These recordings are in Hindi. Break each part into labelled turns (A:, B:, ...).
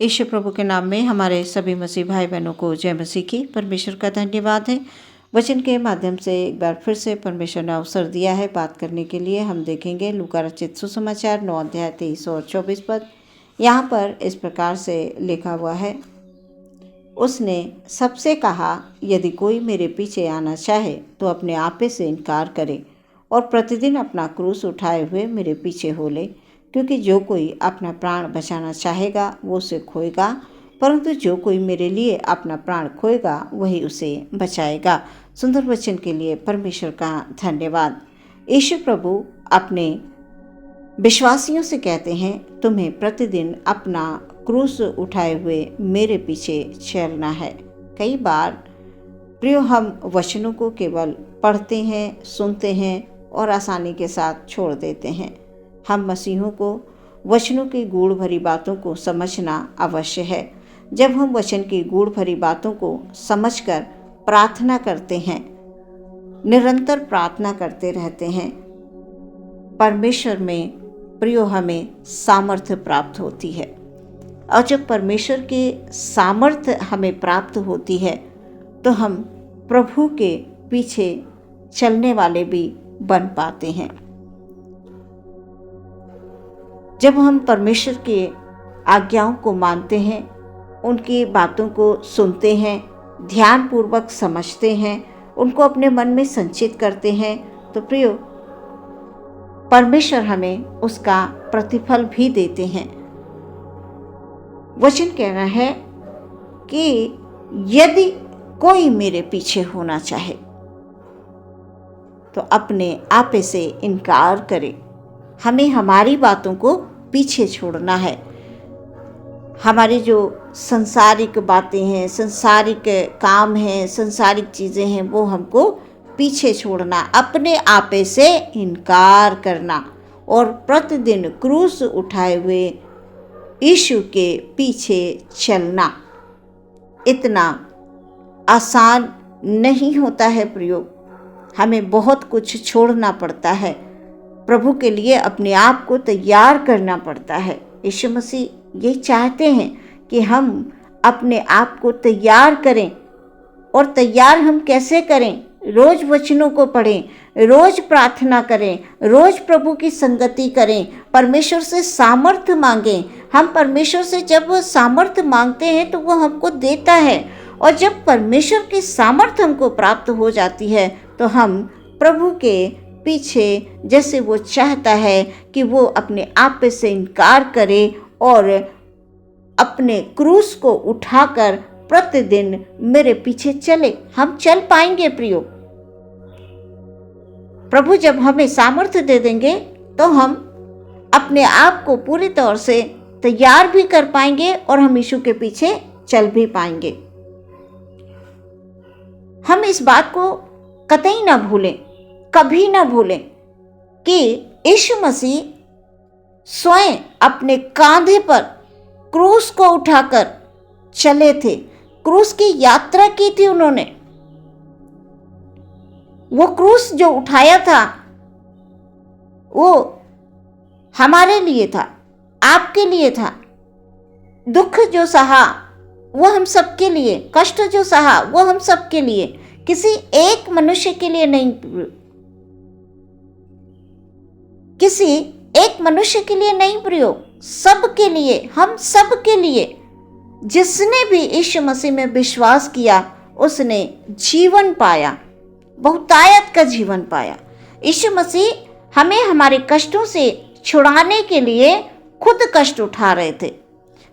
A: ईश्वर प्रभु के नाम में हमारे सभी मसीह भाई बहनों को जय मसीह की। परमेश्वर का धन्यवाद है। वचन के माध्यम से एक बार फिर से परमेश्वर ने अवसर दिया है बात करने के लिए। हम देखेंगे लूका रचित सुसमाचार 9 अध्याय 23 और 24 पद। यहाँ पर इस प्रकार से लिखा हुआ है, उसने सबसे कहा, यदि कोई मेरे पीछे आना चाहे तो अपने आपे से इनकार करे और प्रतिदिन अपना क्रूस उठाए हुए मेरे पीछे हो ले। क्योंकि जो कोई अपना प्राण बचाना चाहेगा वो उसे खोएगा, परंतु जो कोई मेरे लिए अपना प्राण खोएगा वही उसे बचाएगा। सुंदर वचन के लिए परमेश्वर का धन्यवाद। ईश्वर प्रभु अपने विश्वासियों से कहते हैं, तुम्हें प्रतिदिन अपना क्रूस उठाए हुए मेरे पीछे चलना है। कई बार प्रियो, हम वचनों को केवल पढ़ते हैं, सुनते हैं और आसानी के साथ छोड़ देते हैं। हम मसीहों को वचनों की गूढ़ भरी बातों को समझना अवश्य है। जब हम वचन की गूढ़ भरी बातों को समझकर प्रार्थना करते हैं, निरंतर प्रार्थना करते रहते हैं, परमेश्वर में प्रियो हमें सामर्थ्य प्राप्त होती है। और जब परमेश्वर की सामर्थ्य हमें प्राप्त होती है तो हम प्रभु के पीछे चलने वाले भी बन पाते हैं। जब हम परमेश्वर के आज्ञाओं को मानते हैं, उनकी बातों को सुनते हैं, ध्यानपूर्वक समझते हैं, उनको अपने मन में संचित करते हैं, तो प्रियो परमेश्वर हमें उसका प्रतिफल भी देते हैं। वचन कह रहा है कि यदि कोई मेरे पीछे होना चाहे तो अपने आपे से इनकार करे। हमें हमारी बातों को पीछे छोड़ना है। हमारी जो संसारिक बातें हैं, संसारिक काम हैं, संसारिक चीज़ें हैं, वो हमको पीछे छोड़ना, अपने आपे से इनकार करना और प्रतिदिन क्रूस उठाए हुए यीशु के पीछे चलना इतना आसान नहीं होता है प्रियो। हमें बहुत कुछ छोड़ना पड़ता है, प्रभु के लिए अपने आप को तैयार करना पड़ता है। यीशु मसीह ये चाहते हैं कि हम अपने आप को तैयार करें। और तैयार हम कैसे करें? रोज वचनों को पढ़ें, रोज प्रार्थना करें, रोज प्रभु की संगति करें, परमेश्वर से सामर्थ्य मांगें। हम परमेश्वर से जब सामर्थ्य मांगते हैं तो वो हमको देता है, और जब परमेश्वर की सामर्थ्य हमको प्राप्त हो जाती है तो हम प्रभु के पीछे, जैसे वो चाहता है कि वो अपने आप से इनकार करे और अपने क्रूस को उठाकर प्रतिदिन मेरे पीछे चले, हम चल पाएंगे प्रियो। प्रभु जब हमें सामर्थ्य दे देंगे तो हम अपने आप को पूरी तौर से तैयार भी कर पाएंगे और हम यीशु के पीछे चल भी पाएंगे। हम इस बात को कतई ना भूलें, कभी ना भूलें कि यीशु मसीह स्वयं अपने कांधे पर क्रूस को उठाकर चले थे। क्रूस की यात्रा की थी उन्होंने। वो क्रूस जो उठाया था वो हमारे लिए था, आपके लिए था। दुख जो सहा वो हम सबके लिए, कष्ट जो सहा वो हम सबके लिए, किसी एक मनुष्य के लिए नहीं, किसी एक मनुष्य के लिए नहीं प्रियो, सबके लिए, हम सबके लिए। जिसने भी यीशु मसीह में विश्वास किया उसने जीवन पाया, बहुतायत का जीवन पाया। यीशु मसीह हमें हमारे कष्टों से छुड़ाने के लिए खुद कष्ट उठा रहे थे,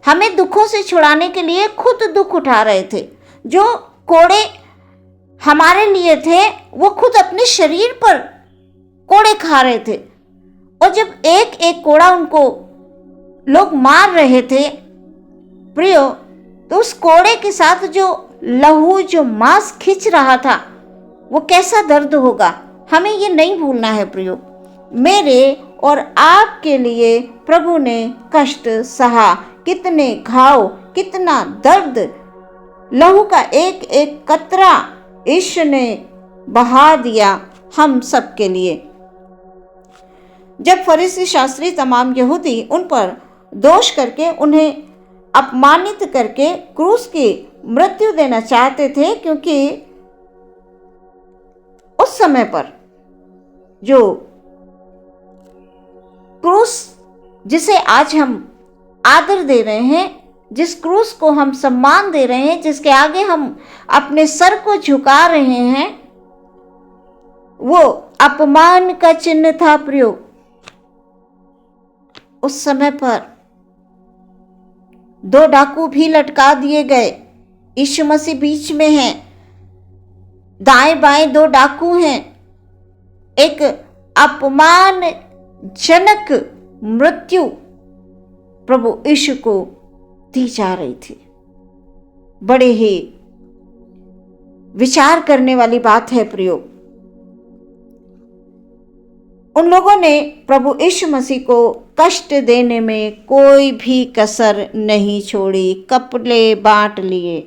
A: हमें दुखों से छुड़ाने के लिए खुद दुख उठा रहे थे। जो कोड़े हमारे लिए थे वो खुद अपने शरीर पर कोड़े खा रहे थे, और जब एक एक कोड़ा उनको लोग मार रहे थे प्रियो, तो उस कोड़े के साथ जो लहू, जो मांस खिंच रहा था, वो कैसा दर्द होगा, हमें ये नहीं भूलना है प्रियो। मेरे और आपके लिए प्रभु ने कष्ट सहा, कितने घाव, कितना दर्द, लहू का एक एक कतरा यीशु ने बहा दिया हम सब के लिए। जब फरीसी शास्त्री तमाम यहूदी उन पर दोष करके उन्हें अपमानित करके क्रूस की मृत्यु देना चाहते थे, क्योंकि उस समय पर जो क्रूस जिसे आज हम आदर दे रहे हैं, जिस क्रूस को हम सम्मान दे रहे हैं, जिसके आगे हम अपने सर को झुका रहे हैं, वो अपमान का चिन्ह था प्रियो। उस समय पर 2 डाकू भी लटका दिए गए। यीशु मसीह बीच में हैं, दाएं बाएं 2 डाकू हैं। एक अपमानजनक मृत्यु प्रभु यीशु को दी जा रही थी। बड़े ही विचार करने वाली बात है प्रियो। उन लोगों ने प्रभु यीशु मसीह को कष्ट देने में कोई भी कसर नहीं छोड़ी। कपड़े बांट लिए,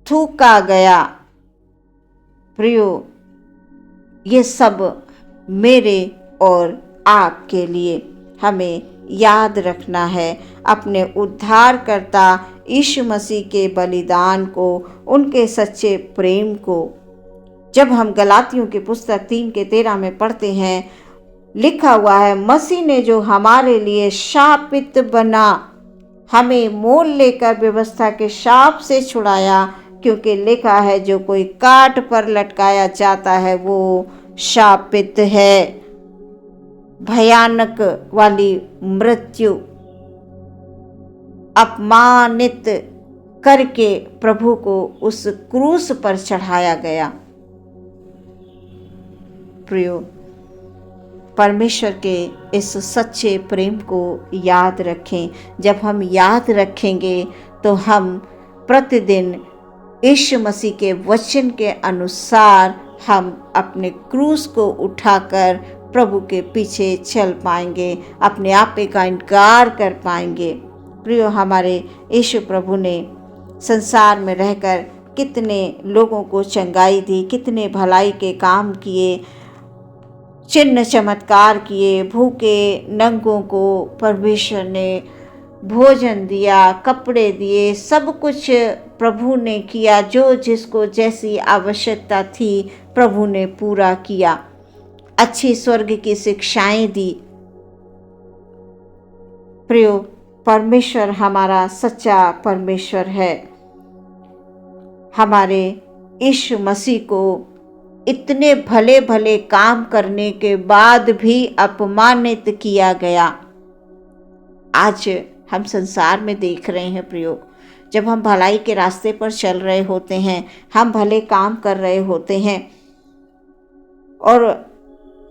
A: थूका गया। प्रियो, ये सब मेरे और आपके लिए हमें याद रखना है। अपने उद्धारकर्ता यीशु मसीह के बलिदान को, उनके सच्चे प्रेम को। जब हम गलातियों की पुस्तक 3:13 में पढ़ते हैं, लिखा हुआ है, मसीह ने जो हमारे लिए शापित बना, हमें मोल लेकर व्यवस्था के शाप से छुड़ाया, क्योंकि लिखा है, जो कोई काट पर लटकाया जाता है वो शापित है। भयानक वाली मृत्यु, अपमानित करके प्रभु को उस क्रूस पर चढ़ाया गया। प्रियो, परमेश्वर के इस सच्चे प्रेम को याद रखें। जब हम याद रखेंगे तो हम प्रतिदिन यीशु मसीह के वचन के अनुसार हम अपने क्रूस को उठाकर प्रभु के पीछे चल पाएंगे, अपने आपे का इनकार कर पाएंगे। प्रियो, हमारे यीशु प्रभु ने संसार में रहकर कितने लोगों को चंगाई दी, कितने भलाई के काम किए, चिन्ह चमत्कार किए। भूखे नंगों को परमेश्वर ने भोजन दिया, कपड़े दिए, सब कुछ प्रभु ने किया। जो जिसको जैसी आवश्यकता थी प्रभु ने पूरा किया। अच्छी स्वर्ग की शिक्षाएं दी। प्रियो, परमेश्वर हमारा सच्चा परमेश्वर है। हमारे यीशु मसीह को इतने भले भले काम करने के बाद भी अपमानित किया गया। आज हम संसार में देख रहे हैं प्रियो, जब हम भलाई के रास्ते पर चल रहे होते हैं, हम भले काम कर रहे होते हैं, और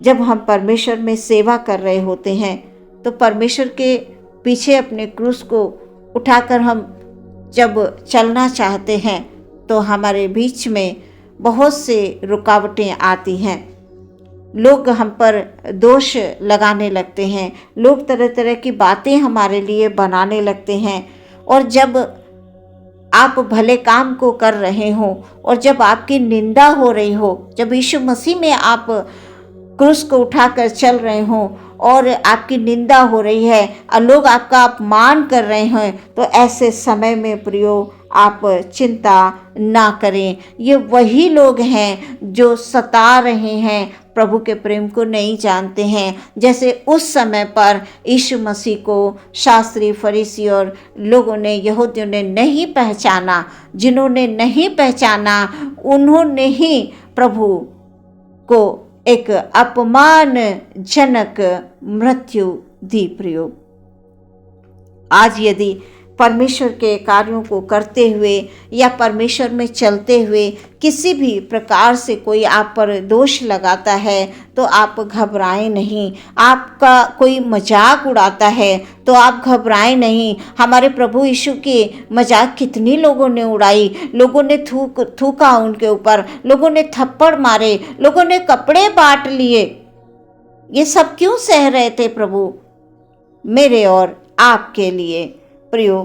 A: जब हम परमेश्वर में सेवा कर रहे होते हैं, तो परमेश्वर के पीछे अपने क्रूस को उठाकर हम जब चलना चाहते हैं तो हमारे बीच में बहुत से रुकावटें आती हैं। लोग हम पर दोष लगाने लगते हैं, लोग तरह तरह की बातें हमारे लिए बनाने लगते हैं। और जब आप भले काम को कर रहे हो और जब आपकी निंदा हो रही हो, जब यीशु मसीह में आप क्रूस को उठाकर चल रहे हो और आपकी निंदा हो रही है और लोग आपका अपमान कर रहे हैं, तो ऐसे समय में प्रियो आप चिंता ना करें। ये वही लोग हैं जो सता रहे हैं, प्रभु के प्रेम को नहीं जानते हैं। जैसे उस समय पर यीशु मसीह को शास्त्री, फरीसी और लोगों ने, यहूदियों ने नहीं पहचाना। जिन्होंने नहीं पहचाना उन्होंने ही प्रभु को एक अपमानजनक मृत्यु दी। प्रियो, आज यदि परमेश्वर के कार्यों को करते हुए या परमेश्वर में चलते हुए किसी भी प्रकार से कोई आप पर दोष लगाता है तो आप घबराएं नहीं। आपका कोई मजाक उड़ाता है तो आप घबराएं नहीं। हमारे प्रभु यीशु की मजाक कितनी लोगों ने उड़ाई। लोगों ने थूका उनके ऊपर, लोगों ने थप्पड़ मारे, लोगों ने कपड़े बांट लिए। ये सब क्यों सह रहे थे प्रभु? मेरे और आपके लिए। प्रियो,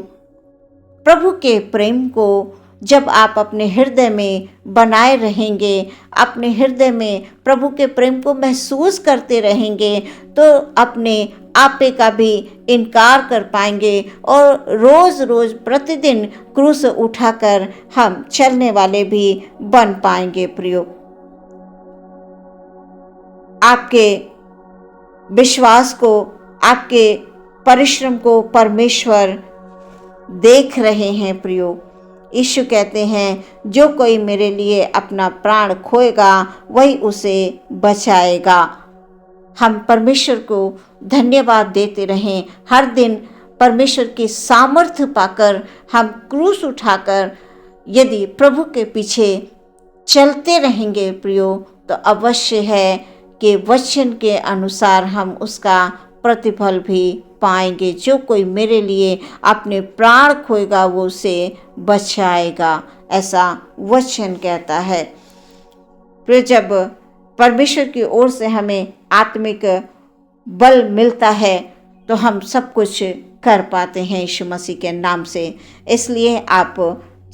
A: प्रभु के प्रेम को जब आप अपने हृदय में बनाए रहेंगे, अपने हृदय में प्रभु के प्रेम को महसूस करते रहेंगे, तो अपने आपे का भी इनकार कर पाएंगे और रोज रोज प्रतिदिन क्रूस उठाकर हम चलने वाले भी बन पाएंगे। प्रियो, आपके विश्वास को, आपके परिश्रम को परमेश्वर देख रहे हैं। प्रियो, यीशु कहते हैं, जो कोई मेरे लिए अपना प्राण खोएगा वही उसे बचाएगा। हम परमेश्वर को धन्यवाद देते रहें। हर दिन परमेश्वर की सामर्थ्य पाकर हम क्रूस उठाकर यदि प्रभु के पीछे चलते रहेंगे प्रियो, तो अवश्य है कि वचन के अनुसार हम उसका प्रतिफल भी पाएंगे। जो कोई मेरे लिए अपने प्राण खोएगा वो उसे बचाएगा, ऐसा वचन कहता है। फिर जब परमेश्वर की ओर से हमें आत्मिक बल मिलता है तो हम सब कुछ कर पाते हैं यीशु मसीह के नाम से। इसलिए आप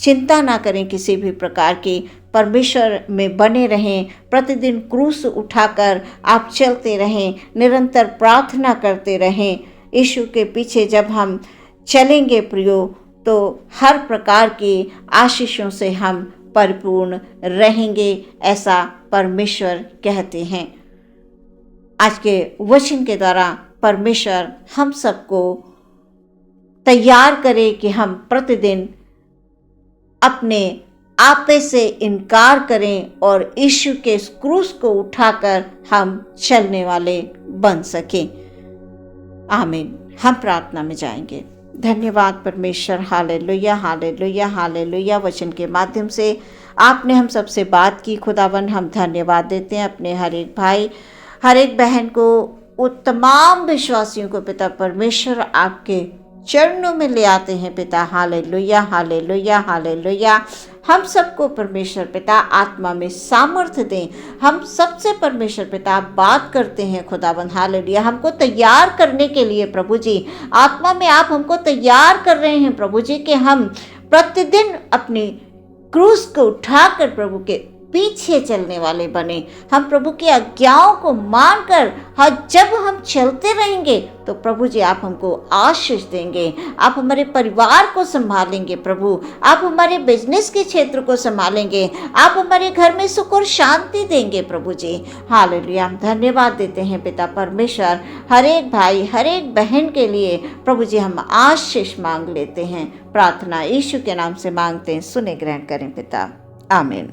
A: चिंता ना करें किसी भी प्रकार की, परमेश्वर में बने रहें, प्रतिदिन क्रूस उठाकर आप चलते रहें, निरंतर प्रार्थना करते रहें। यीशु के पीछे जब हम चलेंगे प्रियो, तो हर प्रकार की आशीषों से हम परिपूर्ण रहेंगे, ऐसा परमेश्वर कहते हैं। आज के वचन के द्वारा परमेश्वर हम सबको तैयार करे कि हम प्रतिदिन अपने आपे से इनकार करें और यीशु के क्रूस को उठाकर हम चलने वाले बन सकें। आमीन। हम प्रार्थना में जाएंगे। धन्यवाद परमेश्वर, हालेलुया हालेलुया हालेलुया। वचन के माध्यम से आपने हम सबसे बात की खुदावन, हम धन्यवाद देते हैं। अपने हर एक भाई, हर एक बहन को, तमाम विश्वासियों को पिता परमेश्वर आपके चरणों में ले आते हैं पिता। Hallelujah hallelujah hallelujah. हम सबको परमेश्वर पिता आत्मा में सामर्थ्य दें। हम सबसे परमेश्वर पिता बात करते हैं खुदाबंद। हालेलुया। हमको तैयार करने के लिए प्रभु जी, आत्मा में आप हमको तैयार कर रहे हैं प्रभु जी, कि हम प्रतिदिन अपनी क्रूस को उठाकर प्रभु के पीछे चलने वाले बने। हम प्रभु की आज्ञाओं को मानकर जब हम चलते रहेंगे तो प्रभु जी आप हमको आशीष देंगे। आप हमारे परिवार को संभालेंगे प्रभु, आप हमारे बिजनेस के क्षेत्र को संभालेंगे, आप हमारे घर में सुख और शांति देंगे प्रभु जी। हालेलुया। हम धन्यवाद देते हैं पिता परमेश्वर, हर एक भाई, हर एक बहन के लिए प्रभु जी हम आशीष मांग लेते हैं। प्रार्थना यीशु के नाम से मांगते हैं, सुने ग्रहण करें पिता। आमीन।